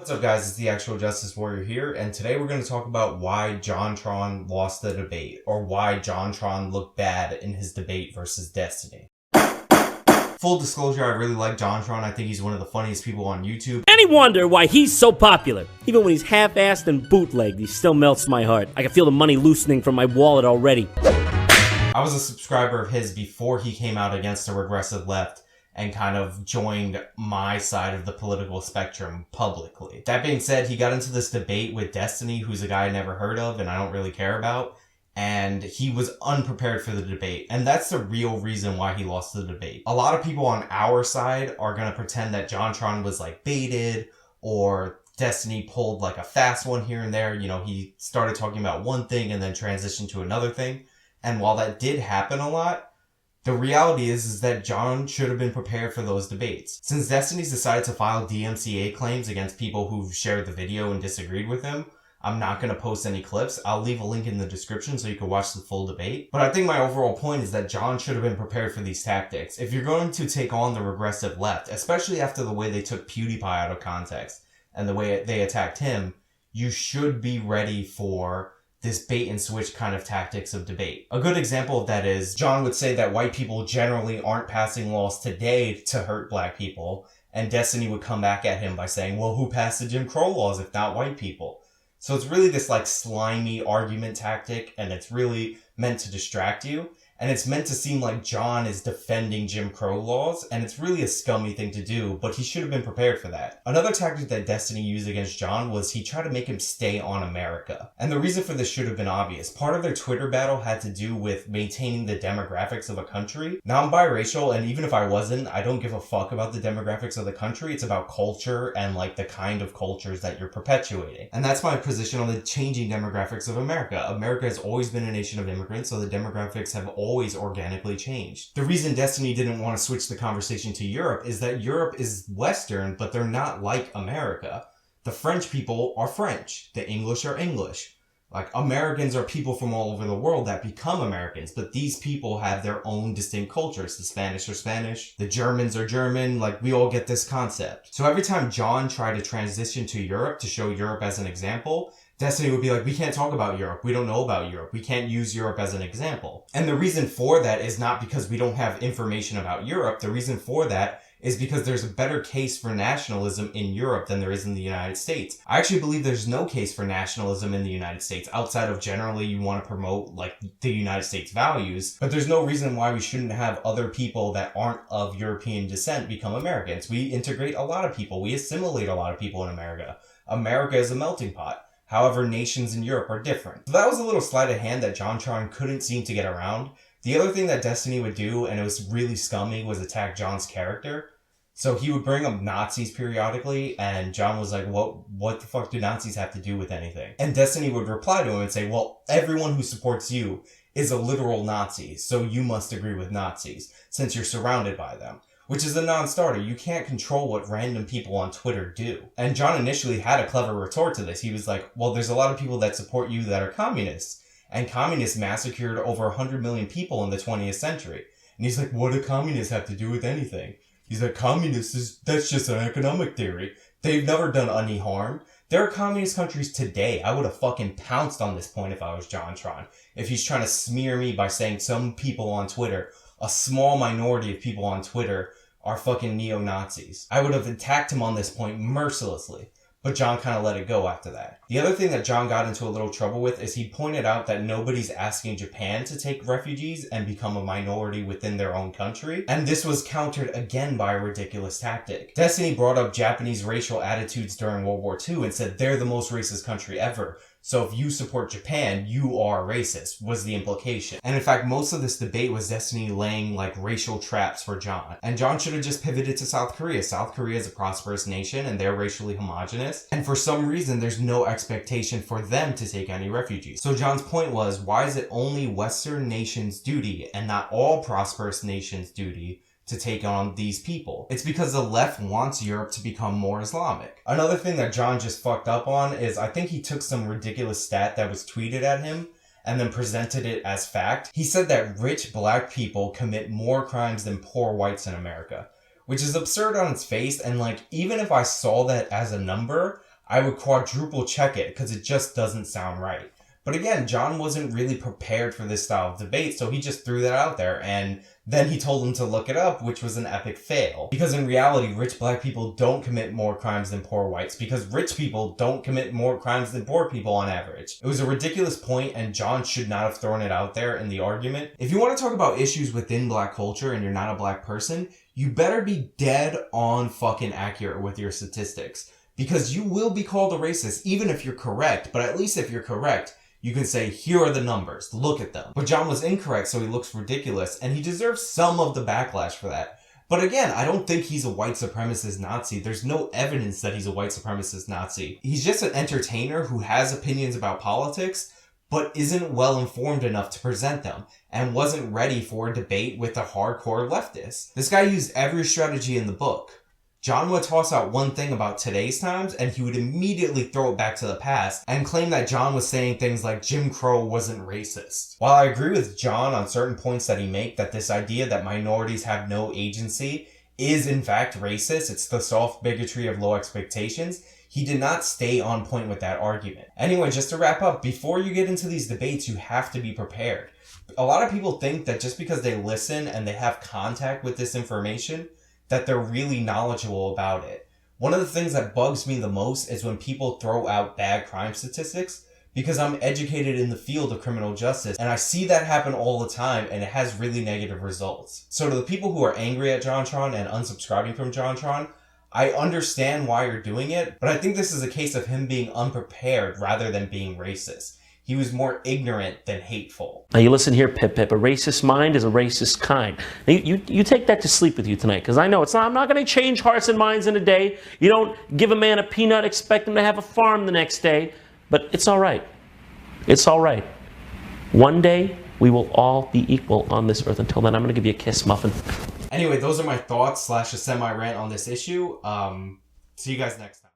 What's up guys, it's the Actual Justice Warrior here, and today we're going to talk about why JonTron lost the debate, or why JonTron looked bad in his debate versus Destiny. Full disclosure, I really like JonTron. I think he's one of the funniest people on YouTube. Any wonder why he's so popular? Even when he's half-assed and bootlegged, he still melts my heart. I can feel the money loosening from my wallet already. I was a subscriber of his before he came out against the regressive left and kind of joined my side of the political spectrum publicly. That being said, he got into this debate with Destiny, who's a guy I never heard of and I don't really care about, and he was unprepared for the debate. And that's the real reason why he lost the debate. A lot of people on our side are going to pretend that JonTron was like baited, or Destiny pulled like a fast one here and there. You know, he started talking about one thing and then transitioned to another thing. And while that did happen a lot, the reality is that Jon should have been prepared for those debates. Since Destiny's decided to file DMCA claims against people who've shared the video and disagreed with him, I'm not going to post any clips. I'll leave a link in the description so you can watch the full debate. But I think my overall point is that Jon should have been prepared for these tactics. If you're going to take on the regressive left, especially after the way they took PewDiePie out of context and the way they attacked him, you should be ready for this bait and switch kind of tactics of debate. A good example of that is Jon would say that white people generally aren't passing laws today to hurt black people, and Destiny would come back at him by saying, well, who passed the Jim Crow laws if not white people? So it's really this like slimy argument tactic, and it's really meant to distract you. And it's meant to seem like Jon is defending Jim Crow laws, and it's really a scummy thing to do, but he should have been prepared for that. Another tactic that Destiny used against Jon was he tried to make him stay on America. And the reason for this should have been obvious. Part of their Twitter battle had to do with maintaining the demographics of a country. Now, I'm biracial, and even if I wasn't, I don't give a fuck about the demographics of the country. It's about culture and like the kind of cultures that you're perpetuating. And that's my position on the changing demographics of America. America has always been a nation of immigrants, so the demographics have always organically changed. The reason Destiny didn't want to switch the conversation to Europe is that Europe is Western, but they're not like America. The French people are French. The English are English. Like, Americans are people from all over the world that become Americans, but these people have their own distinct cultures. The Spanish are Spanish, the Germans are German, like, we all get this concept. So every time Jon tried to transition to Europe to show Europe as an example, Destiny would be like, we can't talk about Europe. We don't know about Europe. We can't use Europe as an example. And the reason for that is not because we don't have information about Europe. The reason for that is because there's a better case for nationalism in Europe than there is in the United States. I actually believe there's no case for nationalism in the United States outside of generally you want to promote like the United States values, but there's no reason why we shouldn't have other people that aren't of European descent become Americans. We integrate a lot of people. We assimilate a lot of people in America. America is a melting pot. However, nations in Europe are different. So that was a little sleight of hand that JonTron couldn't seem to get around. The other thing that Destiny would do, and it was really scummy, was attack Jon's character. So he would bring up Nazis periodically, and Jon was like, what the fuck do Nazis have to do with anything? And Destiny would reply to him and say, well, everyone who supports you is a literal Nazi, so you must agree with Nazis, since you're surrounded by them. Which is a non-starter. You can't control what random people on Twitter do. And Jon initially had a clever retort to this. He was like, well, there's a lot of people that support you that are communists. And communists massacred over 100 million people in the 20th century. And he's like, what do communists have to do with anything? He's like, that's just an economic theory. They've never done any harm. There are communist countries today. I would have fucking pounced on this point if I was JonTron. If he's trying to smear me by saying some people on Twitter, a small minority of people on Twitter, are fucking neo-Nazis. I would have attacked him on this point mercilessly, but Jon kind of let it go after that. The other thing that Jon got into a little trouble with is he pointed out that nobody's asking Japan to take refugees and become a minority within their own country, and this was countered again by a ridiculous tactic. Destiny brought up Japanese racial attitudes during World War II and said they're the most racist country ever. So if you support Japan, you are racist, was the implication. And in fact, most of this debate was Destiny laying like racial traps for Jon. And Jon should have just pivoted to South Korea. South Korea is a prosperous nation and they're racially homogenous. And for some reason, there's no expectation for them to take any refugees. So Jon's point was, why is it only Western nations' duty and not all prosperous nations' duty to take on these people? It's because the left wants Europe to become more Islamic. Another thing that Jon just fucked up on is I think he took some ridiculous stat that was tweeted at him and then presented it as fact. He said that rich black people commit more crimes than poor whites in America, which is absurd on its face. And like, even if I saw that as a number, I would quadruple check it because it just doesn't sound right. But again, Jon wasn't really prepared for this style of debate, so he just threw that out there, and then he told him to look it up, which was an epic fail. Because in reality, rich black people don't commit more crimes than poor whites, because rich people don't commit more crimes than poor people on average. It was a ridiculous point, and Jon should not have thrown it out there in the argument. If you want to talk about issues within black culture and you're not a black person, you better be dead on fucking accurate with your statistics. Because you will be called a racist, even if you're correct, but at least if you're correct, you can say, here are the numbers, look at them. But Jon was incorrect, so he looks ridiculous, and he deserves some of the backlash for that. But again, I don't think he's a white supremacist Nazi. There's no evidence that he's a white supremacist Nazi. He's just an entertainer who has opinions about politics, but isn't well informed enough to present them, and wasn't ready for a debate with a hardcore leftist. This guy used every strategy in the book. Jon would toss out one thing about today's times, and he would immediately throw it back to the past and claim that Jon was saying things like Jim Crow wasn't racist. While I agree with Jon on certain points that he makes, that this idea that minorities have no agency is in fact racist, it's the soft bigotry of low expectations, he did not stay on point with that argument. Anyway, just to wrap up, before you get into these debates, you have to be prepared. A lot of people think that just because they listen and they have contact with this information, that they're really knowledgeable about it. One of the things that bugs me the most is when people throw out bad crime statistics, because I'm educated in the field of criminal justice, and I see that happen all the time, and it has really negative results. So to the people who are angry at JonTron and unsubscribing from JonTron, I understand why you're doing it, but I think this is a case of him being unprepared rather than being racist. He was more ignorant than hateful. Now you listen here, Pip Pip. A racist mind is a racist kind. Now, you take that to sleep with you tonight, because I know I'm not going to change hearts and minds in a day. You don't give a man a peanut, expect him to have a farm the next day. But it's all right. It's all right. One day, we will all be equal on this earth. Until then, I'm going to give you a kiss, Muffin. Anyway, those are my thoughts / a semi-rant on this issue. See you guys next time.